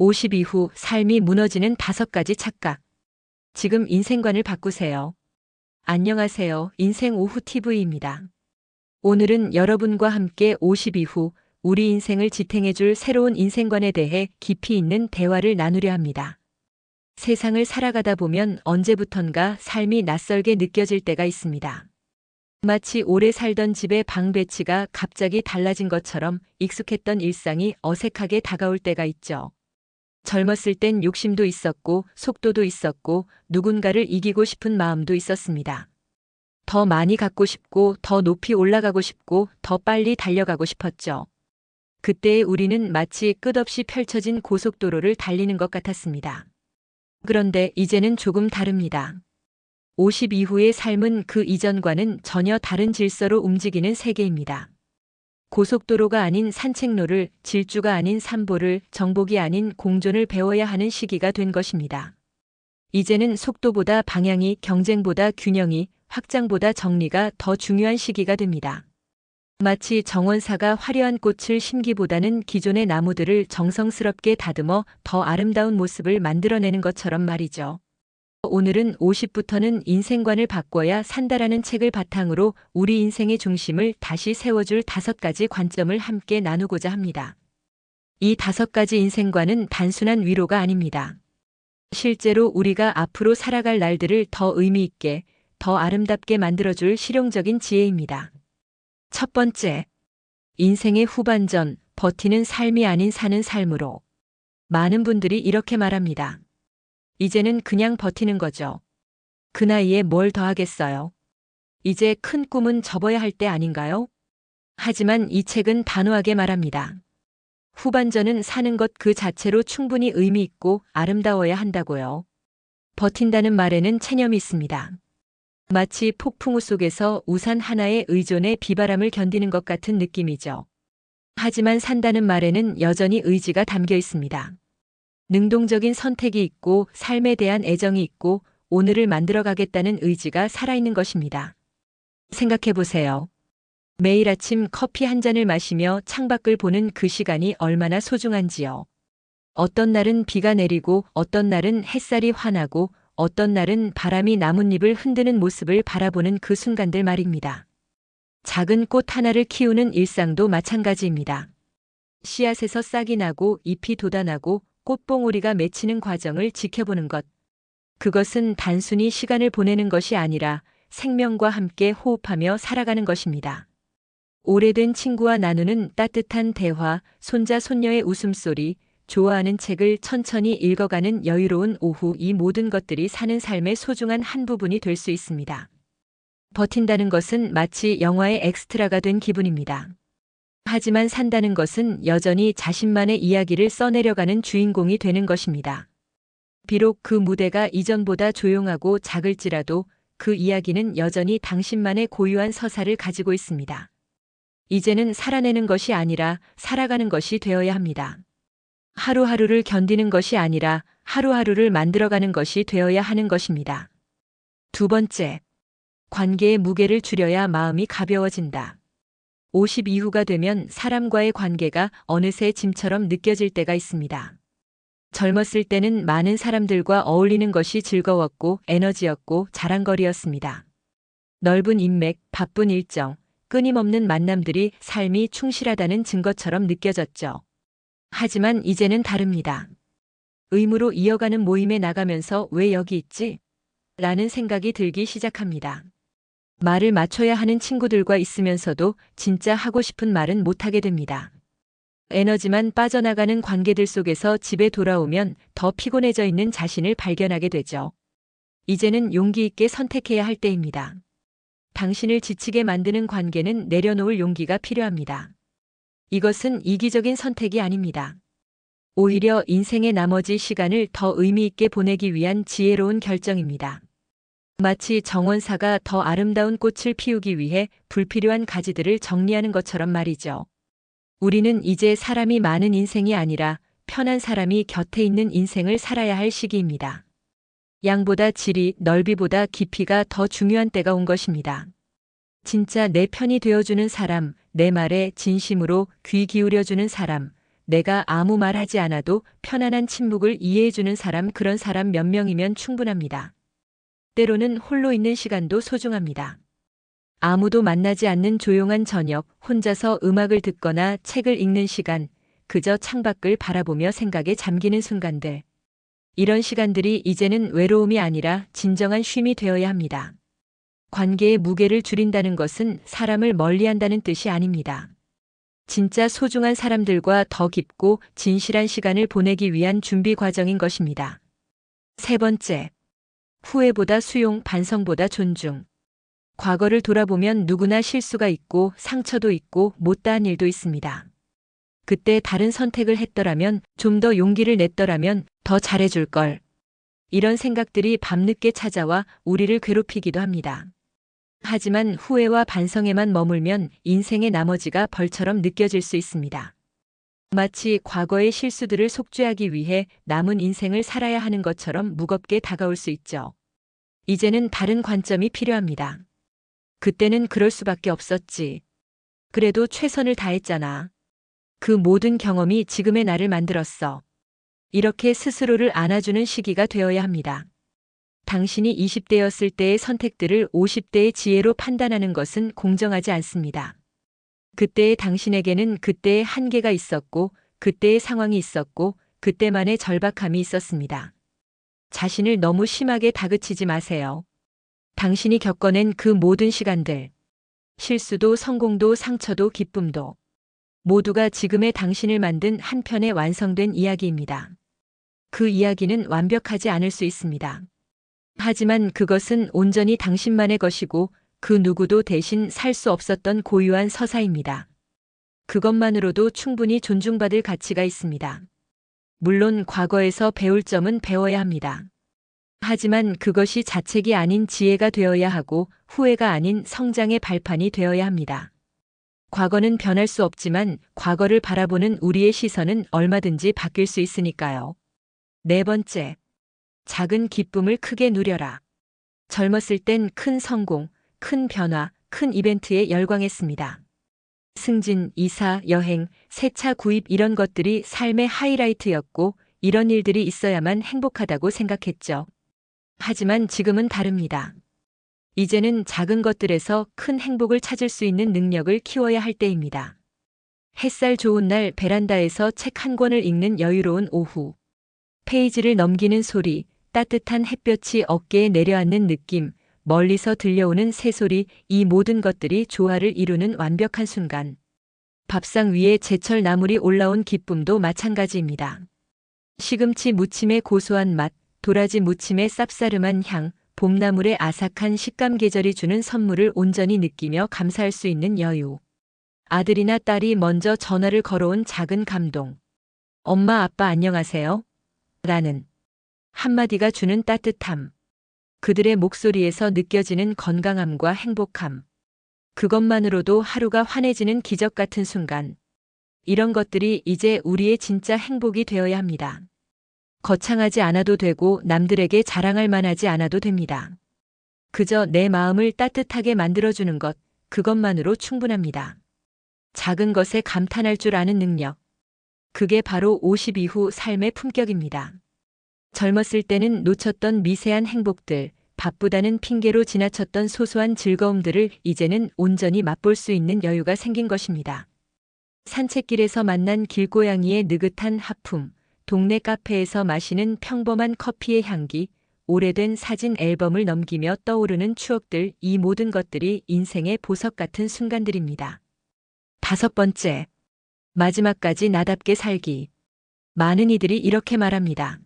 50 이후 삶이 무너지는 5가지 착각. 지금 인생관을 바꾸세요. 안녕하세요. 인생 오후 TV입니다. 오늘은 여러분과 함께 50 이후 우리 인생을 지탱해줄 새로운 인생관에 대해 깊이 있는 대화를 나누려 합니다. 세상을 살아가다 보면 언제부턴가 삶이 낯설게 느껴질 때가 있습니다. 마치 오래 살던 집의 방 배치가 갑자기 달라진 것처럼 익숙했던 일상이 어색하게 다가올 때가 있죠. 젊었을 땐 욕심도 있었고 속도도 있었고 누군가를 이기고 싶은 마음도 있었습니다. 더 많이 갖고 싶고 더 높이 올라가고 싶고 더 빨리 달려가고 싶었죠. 그때의 우리는 마치 끝없이 펼쳐진 고속도로를 달리는 것 같았습니다. 그런데 이제는 조금 다릅니다. 50 이후의 삶은 그 이전과는 전혀 다른 질서로 움직이는 세계입니다. 고속도로가 아닌 산책로를, 질주가 아닌 산보를, 정복이 아닌 공존을 배워야 하는 시기가 된 것입니다. 이제는 속도보다 방향이, 경쟁보다 균형이, 확장보다 정리가 더 중요한 시기가 됩니다. 마치 정원사가 화려한 꽃을 심기보다는 기존의 나무들을 정성스럽게 다듬어 더 아름다운 모습을 만들어내는 것처럼 말이죠. 오늘은 50부터는 인생관을 바꿔야 산다라는 책을 바탕으로 우리 인생의 중심을 다시 세워줄 5가지 관점을 함께 나누고자 합니다. 이 5가지 인생관은 단순한 위로가 아닙니다. 실제로 우리가 앞으로 살아갈 날들을 더 의미 있게, 더 아름답게 만들어줄 실용적인 지혜입니다. 첫 번째, 인생의 후반전, 버티는 삶이 아닌 사는 삶으로. 많은 분들이 이렇게 말합니다. 이제는 그냥 버티는 거죠. 그 나이에 뭘 더 하겠어요. 이제 큰 꿈은 접어야 할 때 아닌가요? 하지만 이 책은 단호하게 말합니다. 후반전은 사는 것 그 자체로 충분히 의미 있고 아름다워야 한다고요. 버틴다는 말에는 체념이 있습니다. 마치 폭풍우 속에서 우산 하나에 의존해 비바람을 견디는 것 같은 느낌이죠. 하지만 산다는 말에는 여전히 의지가 담겨 있습니다. 능동적인 선택이 있고 삶에 대한 애정이 있고 오늘을 만들어가겠다는 의지가 살아있는 것입니다. 생각해 보세요. 매일 아침 커피 한 잔을 마시며 창밖을 보는 그 시간이 얼마나 소중한지요. 어떤 날은 비가 내리고 어떤 날은 햇살이 환하고 어떤 날은 바람이 나뭇잎을 흔드는 모습을 바라보는 그 순간들 말입니다. 작은 꽃 하나를 키우는 일상도 마찬가지입니다. 씨앗에서 싹이 나고 잎이 돋아나고 꽃봉오리가 맺히는 과정을 지켜보는 것. 그것은 단순히 시간을 보내는 것이 아니라 생명과 함께 호흡하며 살아가는 것입니다. 오래된 친구와 나누는 따뜻한 대화, 손자 손녀의 웃음소리, 좋아하는 책을 천천히 읽어가는 여유로운 오후, 이 모든 것들이 사는 삶의 소중한 한 부분이 될 수 있습니다. 버틴다는 것은 마치 영화의 엑스트라가 된 기분입니다. 하지만 산다는 것은 여전히 자신만의 이야기를 써내려가는 주인공이 되는 것입니다. 비록 그 무대가 이전보다 조용하고 작을지라도 그 이야기는 여전히 당신만의 고유한 서사를 가지고 있습니다. 이제는 살아내는 것이 아니라 살아가는 것이 되어야 합니다. 하루하루를 견디는 것이 아니라 하루하루를 만들어가는 것이 되어야 하는 것입니다. 두 번째, 관계의 무게를 줄여야 마음이 가벼워진다. 50 이후가 되면 사람과의 관계가 어느새 짐처럼 느껴질 때가 있습니다. 젊었을 때는 많은 사람들과 어울리는 것이 즐거웠고 에너지였고 자랑거리였습니다. 넓은 인맥, 바쁜 일정, 끊임없는 만남들이 삶이 충실하다는 증거처럼 느껴졌죠. 하지만 이제는 다릅니다. 의무로 이어가는 모임에 나가면서 왜 여기 있지? 라는 생각이 들기 시작합니다. 말을 맞춰야 하는 친구들과 있으면서도 진짜 하고 싶은 말은 못하게 됩니다. 에너지만 빠져나가는 관계들 속에서 집에 돌아오면 더 피곤해져 있는 자신을 발견하게 되죠. 이제는 용기 있게 선택해야 할 때입니다. 당신을 지치게 만드는 관계는 내려놓을 용기가 필요합니다. 이것은 이기적인 선택이 아닙니다. 오히려 인생의 나머지 시간을 더 의미 있게 보내기 위한 지혜로운 결정입니다. 마치 정원사가 더 아름다운 꽃을 피우기 위해 불필요한 가지들을 정리하는 것처럼 말이죠. 우리는 이제 사람이 많은 인생이 아니라 편한 사람이 곁에 있는 인생을 살아야 할 시기입니다. 양보다 질이, 넓이보다 깊이가 더 중요한 때가 온 것입니다. 진짜 내 편이 되어주는 사람, 내 말에 진심으로 귀 기울여주는 사람, 내가 아무 말 하지 않아도 편안한 침묵을 이해해주는 사람, 그런 사람 몇 명이면 충분합니다. 때로는 홀로 있는 시간도 소중합니다. 아무도 만나지 않는 조용한 저녁, 혼자서 음악을 듣거나 책을 읽는 시간, 그저 창밖을 바라보며 생각에 잠기는 순간들. 이런 시간들이 이제는 외로움이 아니라 진정한 쉼이 되어야 합니다. 관계의 무게를 줄인다는 것은 사람을 멀리한다는 뜻이 아닙니다. 진짜 소중한 사람들과 더 깊고 진실한 시간을 보내기 위한 준비 과정인 것입니다. 세 번째, 후회보다 수용, 반성보다 존중. 과거를 돌아보면 누구나 실수가 있고 상처도 있고 못다한 일도 있습니다. 그때 다른 선택을 했더라면, 좀 더 용기를 냈더라면 더 잘해줄 걸. 이런 생각들이 밤늦게 찾아와 우리를 괴롭히기도 합니다. 하지만 후회와 반성에만 머물면 인생의 나머지가 벌처럼 느껴질 수 있습니다. 마치 과거의 실수들을 속죄하기 위해 남은 인생을 살아야 하는 것처럼 무겁게 다가올 수 있죠. 이제는 다른 관점이 필요합니다. 그때는 그럴 수밖에 없었지. 그래도 최선을 다했잖아. 그 모든 경험이 지금의 나를 만들었어. 이렇게 스스로를 안아주는 시기가 되어야 합니다. 당신이 20대였을 때의 선택들을 50대의 지혜로 판단하는 것은 공정하지 않습니다. 그때의 당신에게는 그때의 한계가 있었고, 그때의 상황이 있었고, 그때만의 절박함이 있었습니다. 자신을 너무 심하게 다그치지 마세요. 당신이 겪어낸 그 모든 시간들, 실수도 성공도 상처도 기쁨도 모두가 지금의 당신을 만든 한 편의 완성된 이야기입니다. 그 이야기는 완벽하지 않을 수 있습니다. 하지만 그것은 온전히 당신만의 것이고 그 누구도 대신 살 수 없었던 고유한 서사입니다. 그것만으로도 충분히 존중받을 가치가 있습니다. 물론 과거에서 배울 점은 배워야 합니다. 하지만 그것이 자책이 아닌 지혜가 되어야 하고 후회가 아닌 성장의 발판이 되어야 합니다. 과거는 변할 수 없지만 과거를 바라보는 우리의 시선은 얼마든지 바뀔 수 있으니까요. 네 번째, 작은 기쁨을 크게 누려라. 젊었을 땐 큰 성공, 큰 변화, 큰 이벤트에 열광했습니다. 승진, 이사, 여행, 새 차 구입, 이런 것들이 삶의 하이라이트였고 이런 일들이 있어야만 행복하다고 생각했죠. 하지만 지금은 다릅니다. 이제는 작은 것들에서 큰 행복을 찾을 수 있는 능력을 키워야 할 때입니다. 햇살 좋은 날 베란다에서 책 한 권을 읽는 여유로운 오후. 페이지를 넘기는 소리, 따뜻한 햇볕이 어깨에 내려앉는 느낌, 멀리서 들려오는 새소리, 이 모든 것들이 조화를 이루는 완벽한 순간. 밥상 위에 제철 나물이 올라온 기쁨도 마찬가지입니다. 시금치 무침의 고소한 맛, 도라지 무침의 쌉싸름한 향, 봄나물의 아삭한 식감, 계절이 주는 선물을 온전히 느끼며 감사할 수 있는 여유. 아들이나 딸이 먼저 전화를 걸어온 작은 감동. 엄마, 아빠 안녕하세요? 라는 한마디가 주는 따뜻함. 그들의 목소리에서 느껴지는 건강함과 행복함. 그것만으로도 하루가 환해지는 기적 같은 순간. 이런 것들이 이제 우리의 진짜 행복이 되어야 합니다. 거창하지 않아도 되고 남들에게 자랑할 만하지 않아도 됩니다. 그저 내 마음을 따뜻하게 만들어주는 것, 그것만으로 충분합니다. 작은 것에 감탄할 줄 아는 능력. 그게 바로 50 이후 삶의 품격입니다. 젊었을 때는 놓쳤던 미세한 행복들, 바쁘다는 핑계로 지나쳤던 소소한 즐거움들을 이제는 온전히 맛볼 수 있는 여유가 생긴 것입니다. 산책길에서 만난 길고양이의 느긋한 하품, 동네 카페에서 마시는 평범한 커피의 향기, 오래된 사진 앨범을 넘기며 떠오르는 추억들, 이 모든 것들이 인생의 보석 같은 순간들입니다. 다섯 번째, 마지막까지 나답게 살기. 많은 이들이 이렇게 말합니다.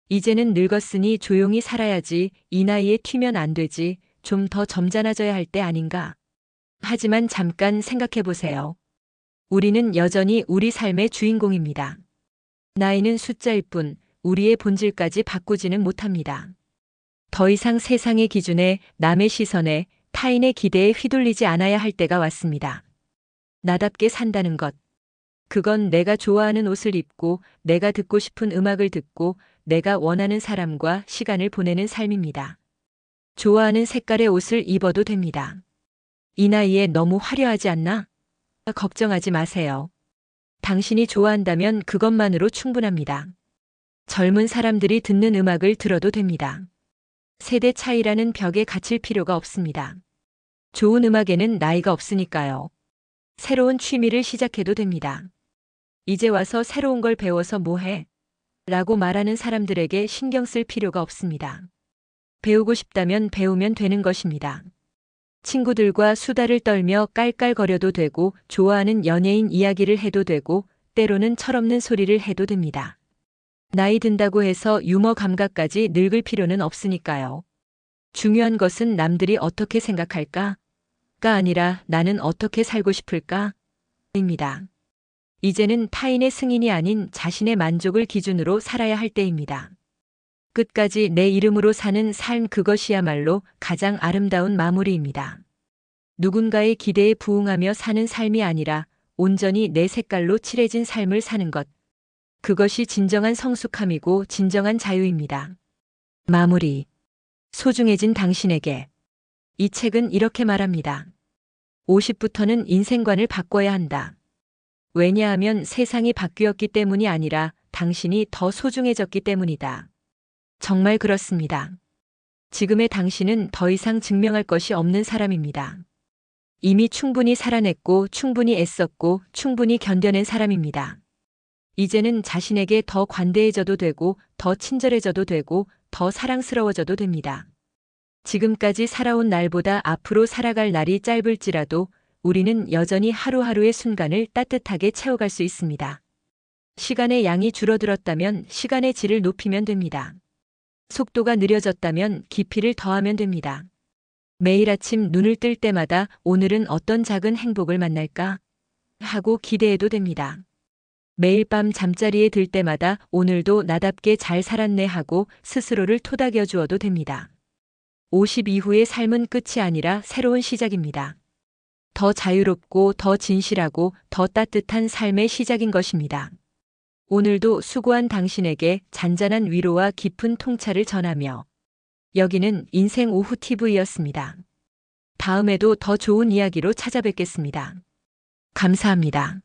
이제는 늙었으니 조용히 살아야지, 이 나이에 튀면 안 되지, 좀 더 점잖아져야 할 때 아닌가. 하지만 잠깐 생각해 보세요. 우리는 여전히 우리 삶의 주인공입니다. 나이는 숫자일 뿐 우리의 본질까지 바꾸지는 못합니다. 더 이상 세상의 기준에, 남의 시선에, 타인의 기대에 휘둘리지 않아야 할 때가 왔습니다. 나답게 산다는 것. 그건 내가 좋아하는 옷을 입고, 내가 듣고 싶은 음악을 듣고, 내가 원하는 사람과 시간을 보내는 삶입니다. 좋아하는 색깔의 옷을 입어도 됩니다. 이 나이에 너무 화려하지 않나? 걱정하지 마세요. 당신이 좋아한다면 그것만으로 충분합니다. 젊은 사람들이 듣는 음악을 들어도 됩니다. 세대 차이라는 벽에 갇힐 필요가 없습니다. 좋은 음악에는 나이가 없으니까요. 새로운 취미를 시작해도 됩니다. 이제 와서 새로운 걸 배워서 뭐해? 라고 말하는 사람들에게 신경 쓸 필요가 없습니다. 배우고 싶다면 배우면 되는 것입니다. 친구들과 수다를 떨며 깔깔거려도 되고, 좋아하는 연예인 이야기를 해도 되고, 때로는 철없는 소리를 해도 됩니다. 나이 든다고 해서 유머 감각까지 늙을 필요는 없으니까요. 중요한 것은 남들이 어떻게 생각할까가 아니라 나는 어떻게 살고 싶을까? 입니다. 이제는 타인의 승인이 아닌 자신의 만족을 기준으로 살아야 할 때입니다. 끝까지 내 이름으로 사는 삶, 그것이야말로 가장 아름다운 마무리입니다. 누군가의 기대에 부응하며 사는 삶이 아니라 온전히 내 색깔로 칠해진 삶을 사는 것. 그것이 진정한 성숙함이고 진정한 자유입니다. 마무리. 소중해진 당신에게. 이 책은 이렇게 말합니다. 50부터는 인생관을 바꿔야 한다. 왜냐하면 세상이 바뀌었기 때문이 아니라 당신이 더 소중해졌기 때문이다. 정말 그렇습니다. 지금의 당신은 더 이상 증명할 것이 없는 사람입니다. 이미 충분히 살아냈고 충분히 애썼고 충분히 견뎌낸 사람입니다. 이제는 자신에게 더 관대해져도 되고 더 친절해져도 되고 더 사랑스러워져도 됩니다. 지금까지 살아온 날보다 앞으로 살아갈 날이 짧을지라도 우리는 여전히 하루하루의 순간을 따뜻하게 채워갈 수 있습니다. 시간의 양이 줄어들었다면 시간의 질을 높이면 됩니다. 속도가 느려졌다면 깊이를 더하면 됩니다. 매일 아침 눈을 뜰 때마다 오늘은 어떤 작은 행복을 만날까? 하고 기대해도 됩니다. 매일 밤 잠자리에 들 때마다 오늘도 나답게 잘 살았네 하고 스스로를 토닥여 주어도 됩니다. 50 이후의 삶은 끝이 아니라 새로운 시작입니다. 더 자유롭고 더 진실하고 더 따뜻한 삶의 시작인 것입니다. 오늘도 수고한 당신에게 잔잔한 위로와 깊은 통찰을 전하며 여기는 인생 오후 TV였습니다. 다음에도 더 좋은 이야기로 찾아뵙겠습니다. 감사합니다.